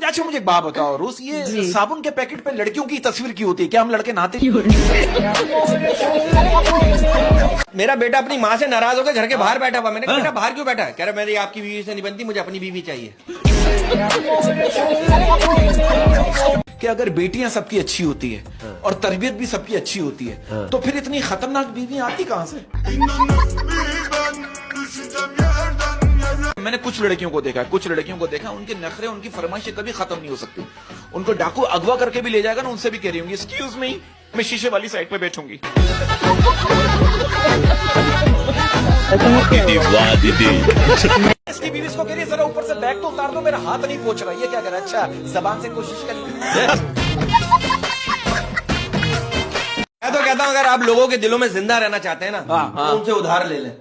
अच्छा मुझे एक बात बताओ रोज, ये साबुन के पैकेट पे लड़कियों की तस्वीर क्यों होती है? क्या हम लड़के नहाते? मेरा बेटा अपनी माँ से नाराज होकर घर के बाहर बैठा हुआ। मैंने कहा बेटा बाहर क्यों बैठा है? कह रहा मेरी आपकी बीवी से नहीं बनती, मुझे अपनी बीवी चाहिए। कि अगर बेटियां सबकी अच्छी होती है और तरबियत भी सबकी अच्छी होती है तो फिर इतनी खतरनाक बीवी आती कहां से? मैंने कुछ लड़कियों को देखा, उनके नखरे, उनकी फरमाइशें कभी खत्म नहीं हो सकती। उनको डाकू अगवा करके भी ले जाएगा ना, उनसे भी कह रही होंगी एक्सक्यूज मी, मैं शीशे वाली साइड पे बैठूंगी। इसकी बीवी इसको कह रही है जरा ऊपर से बैग तो उतार दो, मेरा हाथ नहीं पहुंच रहा। ये क्या कर रहा है? अच्छा जबान से कोशिश कर। मैं तो कहता हूँ अगर आप लोगों के दिलों में जिंदा रहना चाहते हैं ना, तो उनसे उधार ले लें।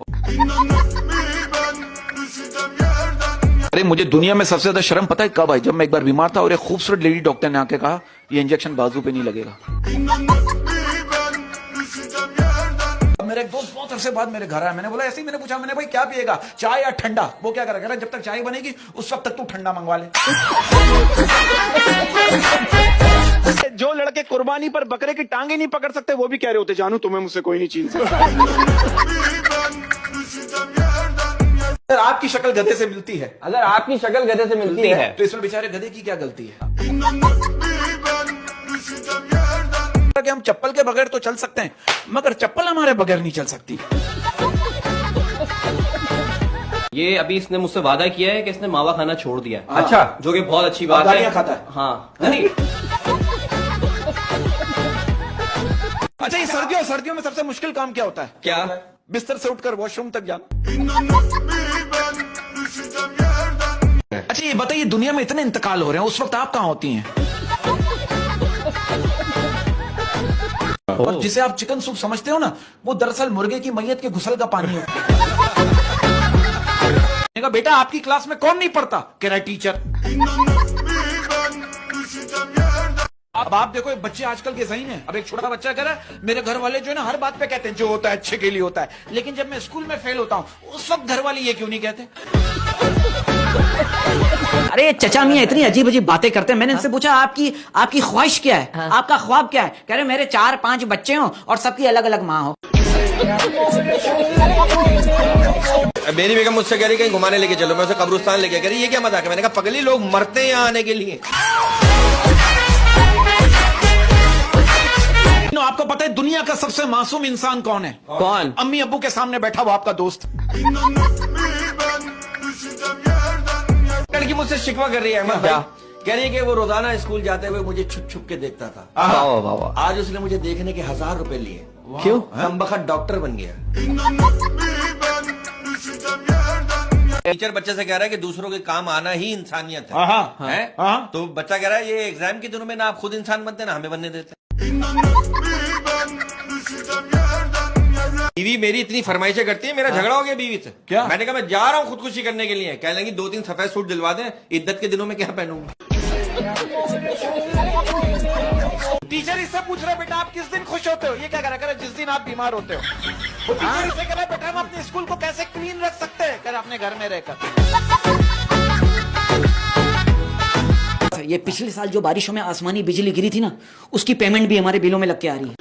अरे मुझे दुनिया में सबसे ज्यादा शर्म पता है कब आई? जब मैं एक बार बीमार था और एक खूबसूरत लेडी डॉक्टर ने आके कहा ये इंजेक्शन बाजू पे नहीं लगेगा। मेरे एक दोस्त बहुत अरसे बाद मेरे घर आया, मैंने बोला ऐसे ही, मैंने पूछा, मैंने भाई क्या पिएगा, चाय या ठंडा? वो क्या करेगा? जब तक चाय बनेगी उस वक्त तक तू ठंडा मंगवा ले। जो लड़के कुर्बानी पर बकरे की टांगे नहीं पकड़ सकते वो भी कह रहे होते जानू तुम्हें मुझसे कोई नहीं छीन सकता। अगर आपकी शक्ल गधे से मिलती है, अगर आपकी शक्ल गधे से मिलती है तो इसमें बेचारे गधे की क्या गलती है? कि हम चप्पल के बगैर तो चल सकते हैं मगर चप्पल हमारे बगैर नहीं चल सकती। ये अभी इसने मुझसे वादा किया है कि इसने मावा खाना छोड़ दिया। अच्छा, जो कि बहुत अच्छी बात है। गालियां खाता है? हाँ नहीं। अच्छा ये सर्दियों में सबसे मुश्किल काम क्या होता है? क्या? बिस्तर से उठकर वॉशरूम तक जाना। अच्छा ये बताइए दुनिया में इतने इंतकाल हो रहे हैं, उस वक्त आप कहाँ होती हैं? और जिसे आप चिकन सूप समझते हो ना, वो दरअसल मुर्गे की मैयत के घुसल का पानी है। बेटा आपकी क्लास में कौन नहीं पढ़ता? कह रहा है टीचर। अब आप देखो एक बच्चे आजकल के सही हैं। अब एक छोटा बच्चा कह रहा है मेरे घर वाले जो है ना हर बात पे कहते हैं जो होता है अच्छे के लिए होता है, लेकिन जब मैं स्कूल में फेल होता हूँ उस वक्त घर वाले ये क्यों नहीं कहते? अरे चचा मियां इतनी अजीब अजीब बातें करते हैं। मैंने इनसे पूछा आपकी ख्वाहिश क्या है? आपका ख्वाब क्या है? कह रहे मेरे 4-5 बच्चे हों और सबकी अलग अलग माँ हो। मेरी बेगम मुझसे कह रही कहीं घुमाने लेके चलो, मैं उसे कब्रिस्तान लेके, कह रही ये क्या मजाक है? मैंने कहा पगली लोग मरते हैं यहाँ आने के लिए। आपको पता है दुनिया का सबसे मासूम इंसान कौन है? कौन? अम्मी अब्बू के सामने बैठा हुआ आपका दोस्त। लड़की मुझसे शिकवा कर रही है अहमद भाई, कह रही है कि वो रोजाना स्कूल जाते हुए मुझे छुप छुप के देखता था। आज उसने मुझे देखने के 1000 रुपए लिए। क्यों? कमबख्त डॉक्टर बन गया। टीचर बच्चे से कह रहा है कि दूसरों के काम आना ही इंसानियत है। तो बच्चा कह रहा है ये एग्जाम के दिनों में ना आप खुद इंसान बनते ना हमें बनने देते। बीवी मेरी इतनी फरमाइशें करती है, मेरा झगड़ा हो गया बीवी से। क्या? मैंने कहा मैं जा रहा हूँ खुदकुशी करने के लिए। कह लेंगी 2-3 सफेद सूट दिलवा दें, इद्दत के दिनों में क्या पहनूंगा? टीचर इससे पूछ रहा है बेटा आप किस दिन खुश होते हो? ये क्या कह रहा है? जिस दिन आप बीमार होते हो। वो टीचर इससे कह रहा है बेटा हम अपने स्कूल को कैसे क्लीन रख सकते हैं? कह रहा अपने घर में रहकर। ये पिछले साल जो बारिशों में आसमानी बिजली गिरी थी ना, उसकी पेमेंट भी हमारे बिलों में लग के आ रही है।